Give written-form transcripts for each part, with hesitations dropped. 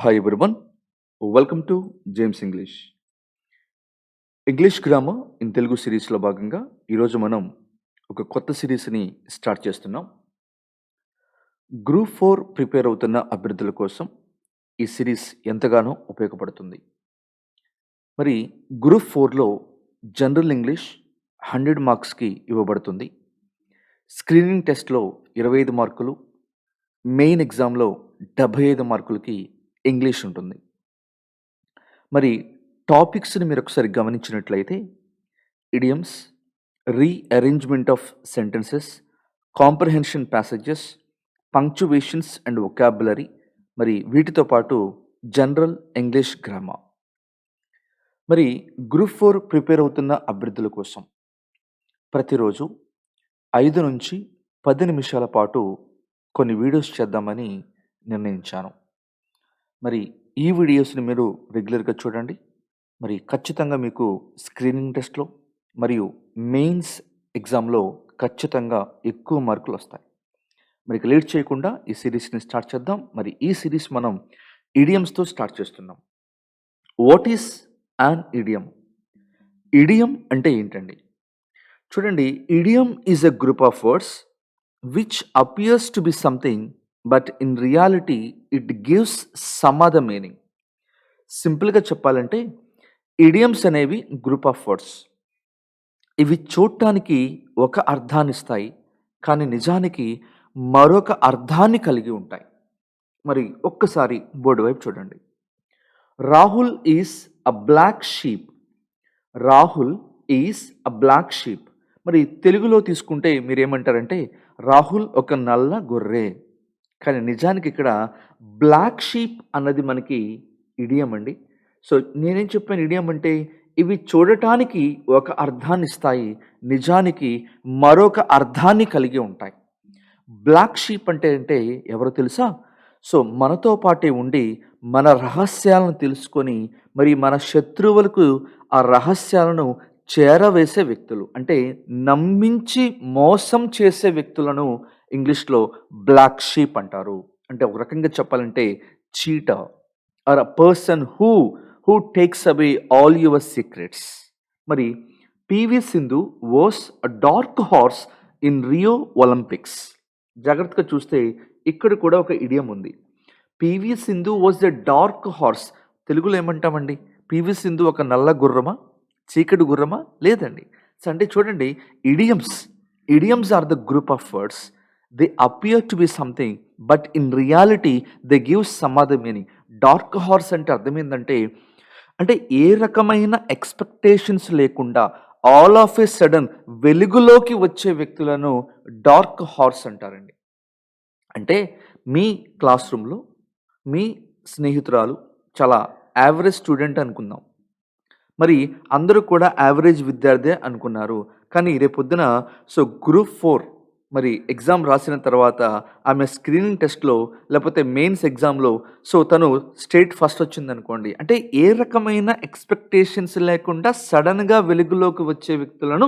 Hi everyone, welcome to James English grammar in Telugu సిరీస్లో భాగంగా ఈరోజు మనం ఒక కొత్త సిరీస్ని స్టార్ట్ చేస్తున్నాం. గ్రూప్ 4 ప్రిపేర్ అవుతున్న అభ్యర్థుల కోసం ఈ సిరీస్ ఎంతగానో ఉపయోగపడుతుంది. మరి గ్రూప్ 4లో జనరల్ ఇంగ్లీష్ 100 మార్క్స్కి ఇవ్వబడుతుంది. స్క్రీనింగ్ టెస్ట్లో 25 మార్కులు, మెయిన్ ఎగ్జామ్లో 75 మార్కులకి ఇంగ్లీష్ ఉంటుంది. మరి టాపిక్స్ని మీరు ఒకసారి గమనించినట్లయితే idioms, rearrangement of sentences, comprehension passages, punctuations and vocabulary, మరి వీటితో పాటు జనరల్ ఇంగ్లీష్ గ్రామర్. మరి గ్రూప్ 4 ప్రిపేర్ అవుతున్న అభ్యర్థుల కోసం ప్రతిరోజు 5 నుంచి 10 నిమిషాల పాటు కొన్ని వీడియోస్ చేద్దామని నిర్ణయించాను. మరి ఈ వీడియోస్ని మీరు రెగ్యులర్గా చూడండి. మరి ఖచ్చితంగా మీకు స్క్రీనింగ్ టెస్ట్లో మరియు మెయిన్స్ ఎగ్జామ్లో ఖచ్చితంగా ఎక్కువ మార్కులు వస్తాయి. మరి లేట్ చేయకుండా ఈ సిరీస్ని స్టార్ట్ చేద్దాం. మరి ఈ సిరీస్ మనం ఇడియమ్స్తో స్టార్ట్ చేస్తున్నాం. What is an idiom? Idiom అంటే ఏంటండి? చూడండి, idiom is a group of words which appears to be something but in reality it gives some other meaning. సింపుల్గా చెప్పాలంటే ఇడియమ్స్ అనేవి గ్రూప్ ఆఫ్ వర్డ్స్. ఇవి చూడటానికి ఒక అర్థాన్ని ఇస్తాయి, కానీ నిజానికి మరొక అర్థాన్ని కలిగి ఉంటాయి. మరి ఒక్కసారి బోర్డు వైపు చూడండి. Rahul is a black sheep. Rahul is a black sheep. మరి తెలుగులో తీసుకుంటే మీరేమంటారంటే రాహుల్ ఒక నల్ల గొర్రె. కానీ నిజానికి ఇక్కడ బ్లాక్ షీప్ అన్నది మనకి ఇడియం అండి. సో నేనేం చెప్పాను ఇడియం అంటే ఇవి చూడటానికి ఒక అర్థాన్ని ఇస్తాయి, నిజానికి మరొక అర్థాన్ని కలిగి ఉంటాయి. బ్లాక్ షీప్ అంటే ఎవరో తెలుసా? సో మనతో పాటే ఉండి మన రహస్యాలను తెలుసుకొని మరి మన శత్రువులకు ఆ రహస్యాలను చేరవేసే వ్యక్తులు, అంటే నమ్మించి మోసం చేసే వ్యక్తులను ఇంగ్లీష్లో బ్లాక్ షీప్ అంటారు. అంటే ఒక రకంగా చెప్పాలంటే cheater or a person who takes away all your secrets. మరి PV Sindhu was a dark horse in Rio Olympics. జాగ్రత్తగా చూస్తే ఇక్కడ కూడా ఒక ఇడియం ఉంది. PV Sindhu was the dark horse. తెలుగులో ఏమంటామండి? పివి సింధు ఒక నల్ల గుర్రమా, చీకటి గుర్రమా? లేదండి. సో అంటే చూడండి, idioms are the group of words. They appear to be something but in reality they give some other meaning. Dark horse అంటే అర్థం ఏంటంటే అంటే ఏ రకమైన ఎక్స్పెక్టేషన్స్ లేకుండా ఆల్ ఆఫ్ ఏ సడన్ వెలుగులోకి వచ్చే వ్యక్తులను డార్క్ హార్స్ అంటారండి. అంటే మీ క్లాస్ రూమ్లో మీ స్నేహితురాలు చాలా యావరేజ్ స్టూడెంట్ అనుకుందాం. మరి అందరూ కూడా యావరేజ్ విద్యార్థి అనుకున్నారు. కానీ రేపొద్దున గ్రూప్ 4 మరి ఎగ్జామ్ రాసిన తర్వాత ఆమె స్క్రీనింగ్ టెస్ట్‌లో లేకపోతే మెయిన్స్ ఎగ్జామ్‌లో తను స్టేట్ ఫస్ట్ వచ్చిందనుకోండి. అంటే ఏ రకమైన ఎక్స్‌పెక్టేషన్స్ లేకుండా సడెన్‌గా వెలుగులోకి వచ్చే వ్యక్తులను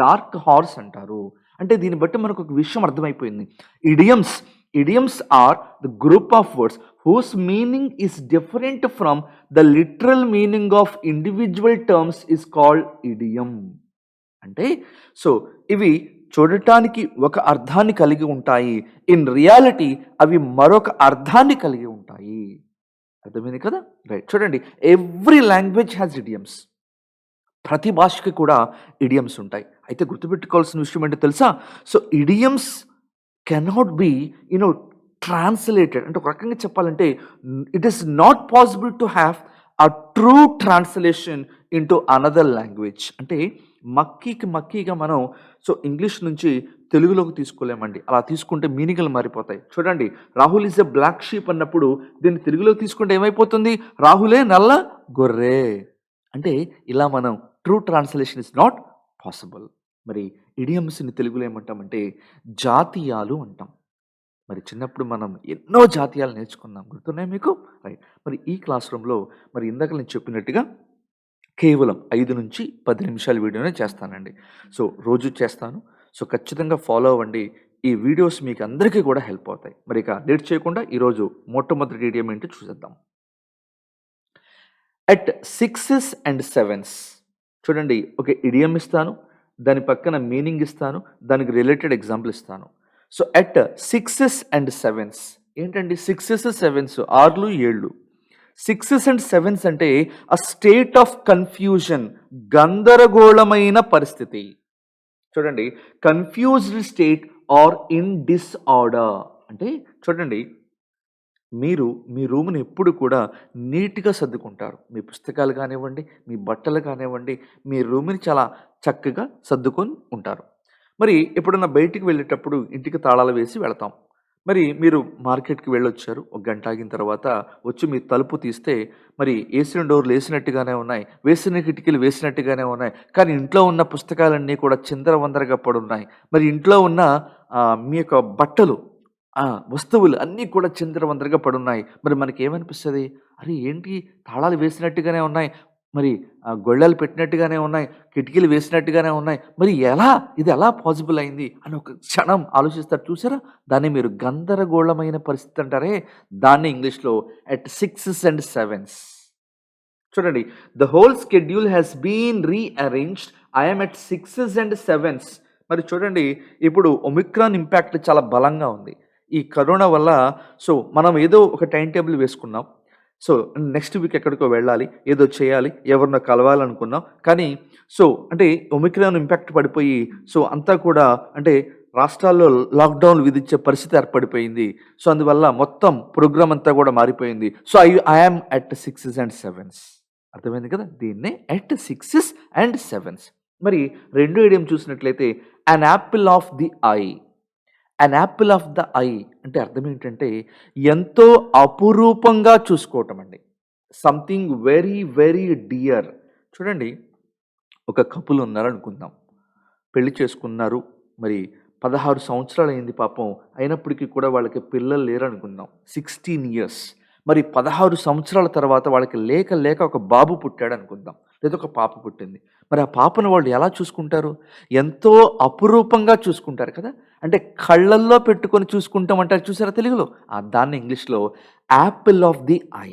డార్క్ హార్స్ అంటారు. అంటే దీన్ని బట్టి మనకు ఒక విషయం అర్థమైపోయింది. Idioms are the group of words whose meaning is different from the literal meaning of individual terms is called idiom. అంటే ఇవి చూడటానికి ఒక అర్థాన్ని కలిగి ఉంటాయి, ఇన్ రియాలిటీ అవి మరొక అర్థాన్ని కలిగి ఉంటాయి. అర్థమైంది కదా? రైట్. చూడండి, ఎవ్రీ లాంగ్వేజ్ హ్యాస్ ఇడియమ్స్. ప్రతి భాషకి కూడా ఇడియమ్స్ ఉంటాయి. అయితే గుర్తుపెట్టుకోవాల్సిన విషయం ఏంటో తెలుసా? Idioms cannot be translated. అంటే ఒక రకంగా చెప్పాలంటే it is not possible to have a true translation into another language. అంటే మక్కీగా మనం ఇంగ్లీష్ నుంచి తెలుగులోకి తీసుకోలేమండి. అలా తీసుకుంటే మీనింగ్లు మారిపోతాయి. చూడండి, Rahul is a black sheep అన్నప్పుడు దీన్ని తెలుగులోకి తీసుకుంటే ఏమైపోతుంది? రాహులే నల్ల గొర్రె. అంటే ఇలా మనం true translation is not possible. మరి ఇడియమ్స్ని తెలుగులో ఏమంటామంటే జాతీయాలు అంటాం. మరి చిన్నప్పుడు మనం ఎన్నో జాతీయాలు నేర్చుకున్నాం, గుర్తున్నాయి మీకు? రైట్. మరి ఈ క్లాస్ రూమ్లో మరి ఇందాక నేను చెప్పినట్టుగా కేవలం 5 నుంచి 10 నిమిషాల వీడియోనే చేస్తానండి. రోజు చేస్తాను. ఖచ్చితంగా ఫాలో అవ్వండి. ఈ వీడియోస్ మీకు అందరికీ కూడా హెల్ప్ అవుతాయి. మరి ఇక లేట్ చేయకుండా ఈరోజు మొట్టమొదటి ఇడియం ఏంటో చూసేద్దాం. At sixes and sevens. చూడండి, ఒక ఇడియం ఇస్తాను, దాని పక్కన మీనింగ్ ఇస్తాను, దానికి రిలేటెడ్ ఎగ్జాంపుల్ ఇస్తాను. So at sixes and sevens ఏంటండి? సిక్సెస్ సెవెన్స్, ఆర్లు ఏళ్ళు. సిక్సెస్ అండ్ సెవెన్స్ అంటే అ స్టేట్ ఆఫ్ కన్ఫ్యూజన్, గందరగోళమైన పరిస్థితి. చూడండి, confused state or in disorder. అంటే చూడండి, మీరు మీ రూమ్‌ని ఎప్పుడు కూడా నీట్‌గా సర్దుకుంటారు. మీ పుస్తకాలు కానివ్వండి, మీ బట్టలు కానివ్వండి, మీ రూమ్‌ని చాలా చక్కగా సర్దుకొని ఉంటారు. మరి ఎప్పుడన్నా బయటికి వెళ్ళేటప్పుడు ఇంటికి తాళాలు వేసి వెళతాం. మరి మీరు మార్కెట్‌కి వెళ్ళొచ్చారు. ఒక గంట ఆగిన తర్వాత వచ్చి మీరు తలుపు తీస్తే మరి ఏసిన డోర్‌లు ఏసినట్టుగానే ఉన్నాయి. వేసిన కిటికీలు వేసినట్టుగానే ఉన్నాయి. కానీ ఇంట్లో ఉన్న పుస్తకాలన్నీ కూడా చిందరవందరగా పడున్నాయి. మరి ఇంట్లో ఉన్న మీ యొక్క బట్టలు, ఆ! వస్తువులు అన్నీ కూడా చిందరవందరగా పడున్నాయి. మరి మనకేమనిపిస్తది? అరే! ఏంటి, తాళాలు వేసినట్టుగానే ఉన్నాయి. మరి గొళ్ళాలు పెట్టినట్టుగానే ఉన్నాయి. కిటికీలు వేసినట్టుగానే ఉన్నాయి. మరి ఎలా? ఇది ఎలా పాసిబుల్ అయింది? అని ఒక క్షణం ఆలోచిస్తారు చూసారా? దాన్ని మీరు గందరగోళమైన పరిస్థితి అంటారే, దాన్ని ఇంగ్లీష్‌లో ఎట్ సిక్సెస్ అండ్ సెవెన్స్. చూడండి, the whole schedule has been rearranged. I am at sixes and sevens. మరి చూడండి, ఇప్పుడు ఒమిక్రాన్ ఇంపాక్ట్ చాలా బలంగా ఉంది. ఈ కరోనా వల్ల మనం ఏదో ఒక టైమ్ టేబుల్ వేసుకున్నాం. సో నెక్స్ట్ వీక్ ఎక్కడికో వెళ్ళాలి, ఏదో చేయాలి, ఎవరినో కలవాలనుకున్నాం. కానీ అంటే ఒమిక్రాన్ ఇంపాక్ట్ పడిపోయి అంతా కూడా అంటే రాష్ట్రాల్లో లాక్‌డౌన్‌లు విధించే పరిస్థితి ఏర్పడిపోయింది. అందువల్ల మొత్తం ప్రోగ్రామ్ అంతా కూడా మారిపోయింది. I am at sixes and sevens. అర్థమైంది కదా! దీన్నే ఎట్ సిక్సెస్ అండ్ సెవెన్స్. మరి రెండో ఇడియం చూసినట్లయితే an Apple of the I. An Apple of the I అంటే అర్థం ఏంటంటే ఎంతో అపురూపంగా చూసుకోవటం అండి. Something very very dear. చూడండి, ఒక కపుల్ ఉన్నారనుకుందాం. పెళ్లి చేసుకున్నారు. మరి 16 సంవత్సరాలయింది పాపం. అయినప్పటికీ కూడా వాళ్ళకి పిల్లలు లేరనుకుందాం. 16 ఇయర్స్. మరి 16 సంవత్సరాల తర్వాత వాళ్ళకి లేక లేక ఒక బాబు పుట్టాడనుకుందాం. లేదా ఒక పాప పుట్టింది. మరి ఆ పాపను వాళ్ళు ఎలా చూసుకుంటారు? ఎంతో అపురూపంగా చూసుకుంటారు కదా! అంటే కళ్ళల్లో పెట్టుకొని చూసుకుంటాం అంటారు చూసారా తెలుగులో? దాన్ని ఇంగ్లీష్‌లో apple of the eye.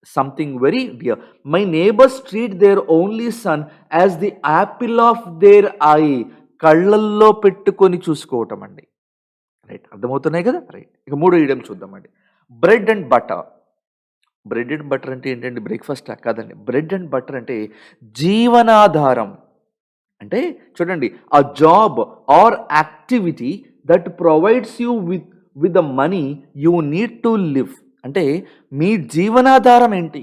Something very dear. My neighbours treat their only son as the apple of their eye. కళ్ళల్లో పెట్టుకొని చూసుకోవటం అండి. రైట్, అర్థమవుతున్నాయి కదా! రైట్. ఇక మూడో ఇడియం చూద్దామండి. Bread and butter. Bread and butter అంటే ఏంటండి? బ్రేక్‌ఫాస్టా? కాదండి. బ్రెడ్ అండ్ బటర్ అంటే జీవనాధారం. అంటే చూడండి, అ job or activity that provides you with the money you need to live. అంటే మీ జీవనాధారం ఏంటి?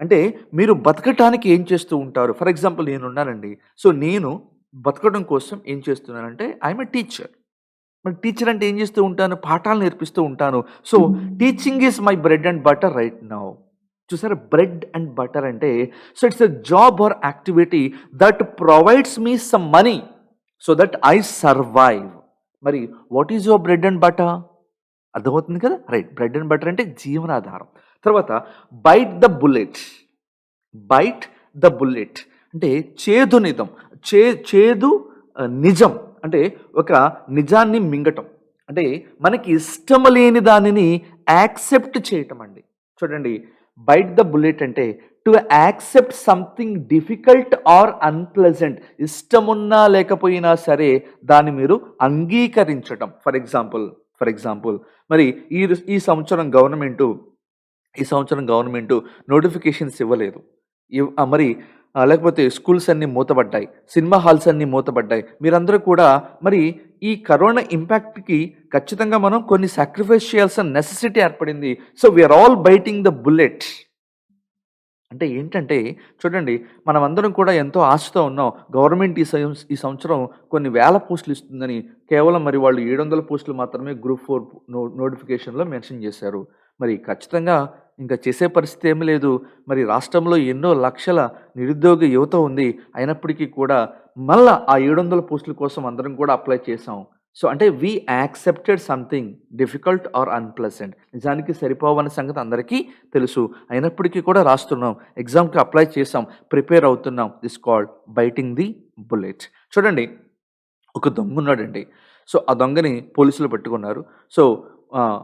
అంటే మీరు బతకటానికి ఏం చేస్తూ ఉంటారు? ఫర్ ఎగ్జాంపుల్ నేనున్నానండి. నేను బతకడం కోసం ఏం చేస్తున్నానంటే ఐయామ్ ఎ టీచర్. మరి టీచర్ అంటే ఏం చేస్తూ ఉంటాను? పాఠాలు నేర్పిస్తూ ఉంటాను. Teaching is my bread and butter right now. చూసారా? బ్రెడ్ అండ్ బటర్ అంటే it's a job or activity that provides me some money so that I survive. మరి what is your bread and butter? అర్థమవుతుంది కదా! Right. Bread and butter అంటే జీవనాధారం. తర్వాత bite the bullet. Byte the bullet అంటే చేదు నిజం. చేదు నిజం అంటే ఒక నిజాన్ని మింగటం. అంటే మనకి ఇష్టం లేని దానిని యాక్సెప్ట్ చేయటం అండి. చూడండి, బైట్ ద బుల్లెట్ అంటే to accept something difficult or unpleasant. ఇష్టమున్నా లేకపోయినా సరే దాన్ని మీరు అంగీకరించటం. ఫర్ ఎగ్జాంపుల్ మరి ఈ సంవత్సరం గవర్నమెంటు నోటిఫికేషన్స్ ఇవ్వలేదు. మరి లేకపోతే స్కూల్స్ అన్నీ మూతబడ్డాయి. సినిమా హాల్స్ అన్నీ మూతబడ్డాయి. మీరందరూ కూడా మరి ఈ కరోనా ఇంపాక్ట్‌కి ఖచ్చితంగా మనం కొన్ని సాక్రిఫైస్ చేయాల్సిన నెసెసిటీ ఏర్పడింది. We are all biting the bullet. అంటే ఏంటంటే చూడండి, మనమందరం కూడా ఎంతో ఆశతో ఉన్నాం. గవర్నమెంట్ ఈ సంవత్సరం కొన్ని వేల పోస్టులు ఇస్తుందని. కేవలం మరి వాళ్ళు 700 పోస్టులు మాత్రమే గ్రూప్ 4 నోటిఫికేషన్‌లో మెన్షన్ చేశారు. మరి ఖచ్చితంగా ఇంకా చేసే పరిస్థితి ఏమీ లేదు. మరి రాష్ట్రంలో ఎన్నో లక్షల నిరుద్యోగ యువత ఉంది. అయినప్పటికీ కూడా మళ్ళా ఆ 700 పోస్టుల కోసం అందరం కూడా అప్లై చేశాం. అంటే we accepted something difficult or unpleasant. నిజానికి సరిపోవన్న సంగతి అందరికీ తెలుసు. అయినప్పటికీ కూడా రాస్తున్నాం. ఎగ్జామ్‌కి అప్లై చేసాం. ప్రిపేర్ అవుతున్నాం. This called biting the bullet. చూడండి, ఒక దొంగున్నాడండి. సో, ఆ దొంగని పోలీసులు పట్టుకున్నారు. సో, ఆహ్,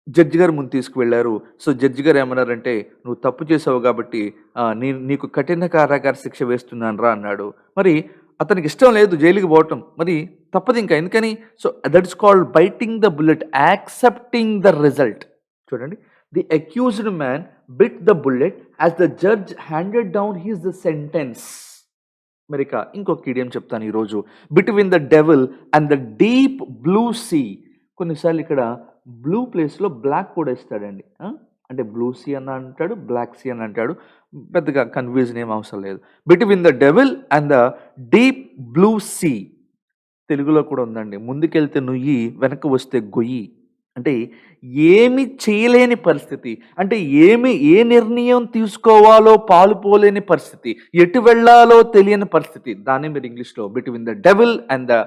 జడ్జి గారి ముందు తీసుకువెళ్లారు. సో, జడ్జి గారు ఏమన్నారంటే, "నువ్వు తప్పు చేసావు గాబట్టి నీకు కఠిన కారాగార శిక్ష వేస్తున్నానురా" అన్నాడు. మరి అతనికి ఇష్టం లేదు జైలుకి పోవటం. మరి తప్పదింక. ఎందుకని? So, that is called biting the bullet, accepting the result. చూడండి. The accused man bit the bullet as the judge handed down his sentence. మరిక ఇంకొక ఇడియం చెప్తాను ఈరోజు. Between the devil and the deep blue sea. కొన్నిసార్లు ఇక్కడ blue ప్లేస్‌లో black కూడా ఇస్తాడండి. అంటే బ్లూ సీ అని అంటాడు, బ్లాక్ సీ అని అంటాడు. పెద్దగా కన్‌ఫ్యూజన్ ఏం అవసరం లేదు. Between the devil and the deep blue see. తెలుగులో కూడా ఉందండి. ముందుకెళ్తే నుయ్యి, వెనక్కి వస్తే గొయ్యి. అంటే ఏమి చేయలేని పరిస్థితి. అంటే ఏ నిర్ణయం తీసుకోవాలో పాలుపోలేని పరిస్థితి. ఎటు వెళ్ళాలో తెలియని పరిస్థితి. దాన్నే మీరు ఇంగ్లీష్‌లో between the devil and the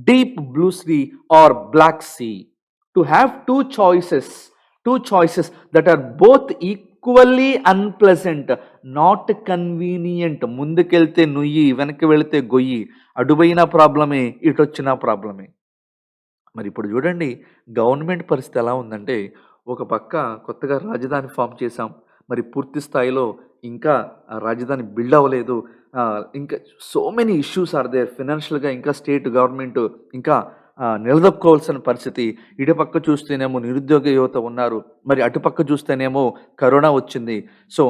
deep blue sea or black sea. To have 2 choices that are both equally unpleasant, not convenient. ముందుకెళ్తే నుయ్యి, వెనక్కి వెళితే గొయ్యి. అటుపోయినా ప్రాబ్లమే, ఇటొచ్చినా ప్రాబ్లమే. మరి ఇప్పుడు చూడండి గవర్నమెంట్ పరిస్థితి ఎలా ఉందంటే, ఒక పక్క కొత్తగా రాజధాని ఫార్మ్ చేశాం. మరి పూర్తి స్థాయిలో ఇంకా ఆ రాజధాని బిల్డ్ అవ్వలేదు. ఇంకా so many issues are there. ఫైనాన్షియల్‌గా ఇంకా స్టేట్ గవర్నమెంట్ ఇంకా నిలదొక్కుకోవాల్సిన పరిస్థితి. ఇటుపక్క చూస్తేనేమో నిరుద్యోగ యువత ఉన్నారు. మరి అటుపక్క చూస్తేనేమో కరోనా వచ్చింది. సో,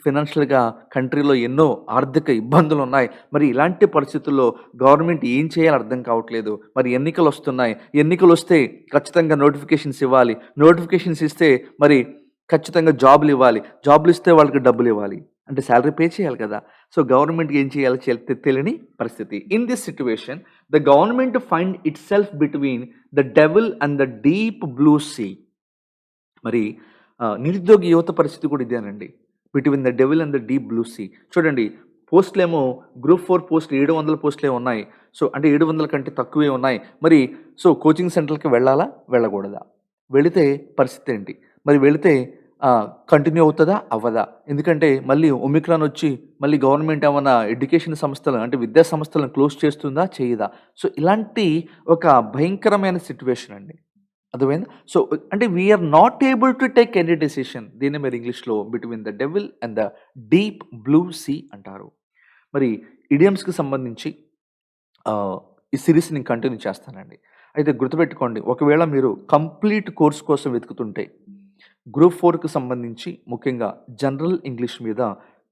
ఫైనాన్షియల్‌గా కంట్రీలో ఎన్నో ఆర్థిక ఇబ్బందులున్నాయి. మరి ఇలాంటి పరిస్థితుల్లో గవర్నమెంట్ ఏం చేయాలో అర్థం కావట్లేదు. మరి ఎన్నికలొస్తున్నాయి. ఎన్నికలొస్తే ఖచ్చితంగా నోటిఫికేషన్స్ ఇవ్వాలి. నోటిఫికేషన్స్ ఇస్తే మరి ఖచ్చితంగా జాబ్‌లివ్వాలి. జాబ్‌లిస్తే వాళ్ళకి డబ్బులివ్వాలి. అంటే సాలరీ పే చేయాలి కదా! సో, గవర్నమెంట్‌కి ఏం చేయాలో తెలియని పరిస్థితి. In this situation the government find itself between the devil and the deep blue see. మరి నిరుద్యోగ యువత పరిస్థితి కూడా ఇదేనండి. Between the devil and the deep blue see. చూడండి పోస్టులేమో గ్రూప్ 4 పోస్టులు 700 పోస్టులే ఉన్నాయి. సో, అంటే 700 కంటే తక్కువే ఉన్నాయి. మరి సో, కోచింగ్ సెంటర్‌లకి వెళ్ళాలా? వెళ్ళకూడదా? వెళితే పరిస్థితి ఏంటి? మరి వెళితే కంటిన్యూ అవుతదా? అవ్వదా? ఎందుకంటే మళ్ళీ ఒమిక్రాన్ వచ్చి మళ్ళీ గవర్నమెంట్ ఏమన్నా ఎడ్యుకేషన్ సంస్థలు అంటే విద్యా సంస్థలను క్లోజ్ చేస్తుందా? చేయదా? సో, ఇలాంటి ఒక భయంకరమైన సిట్యుయేషన్ అండి. అర్థమైందా? సో, అంటే we are not able to take any decision. దీన్నే మీరు ఇంగ్లీష్‌లో between the devil and the deep blue sea అంటారు. మరి ఇడియమ్స్‌కి సంబంధించి ఆహ్, ఈ సీరీస్ నేను కంటిన్యూ చేస్తానండి. అయితే గుర్తుపెట్టుకోండి. ఒకవేళ మీరు కంప్లీట్ కోర్స్ కోసం వెతుకుతుంటే గ్రూప్ 4కి సంబంధించి ముఖ్యంగా జనరల్ ఇంగ్లీష్ మీద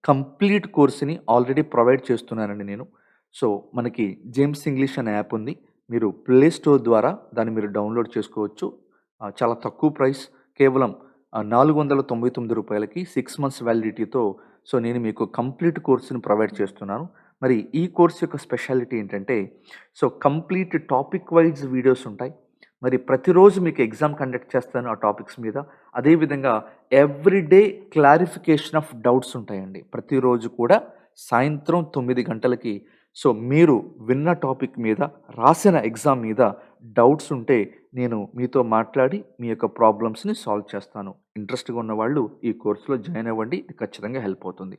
కంప్లీట్ కోర్స్‌ని ఆల్రెడీ ప్రొవైడ్ చేస్తున్నానండి నేను. సో, మనకి జేమ్స్ ఇంగ్లీష్ అనే యాప్ ఉంది. మీరు ప్లే స్టోర్ ద్వారా దాన్ని మీరు డౌన్‌లోడ్ చేసుకోవచ్చు. చాలా తక్కువ ప్రైస్ కేవలం రూ. 499కి 6 మంత్స్ వ్యాలిడిటీతో సో, నేను మీకు కంప్లీట్ కోర్స్‌ని ప్రొవైడ్ చేస్తున్నాను. మరి ఈ కోర్స్ యొక్క స్పెషాలిటీ ఏంటంటే, so, complete topic wise videos ఉంటాయి. మరి ప్రతిరోజు మీకు ఎగ్జామ్ కండక్ట్ చేస్తాను ఆ టాపిక్స్ మీద. అదే విధంగా ఎవ్రీడే క్లారిఫికేషన్ ఆఫ్ డౌట్స్ ఉంటాయండి. ప్రతిరోజు కూడా సాయంత్రం 9 గంటలకి సో, మీరు విన్న టాపిక్ మీద, రాసిన ఎగ్జామ్ మీద డౌట్స్ ఉంటే నేను మీతో మాట్లాడి మీ యొక్క ప్రాబ్లమ్స్‌ని సాల్వ్ చేస్తాను. ఇంట్రెస్ట్‌గా ఉన్నవాళ్ళు ఈ కోర్స్‌లో జాయిన్ అవ్వండి. ఇది ఖచ్చితంగా హెల్ప్ అవుతుంది.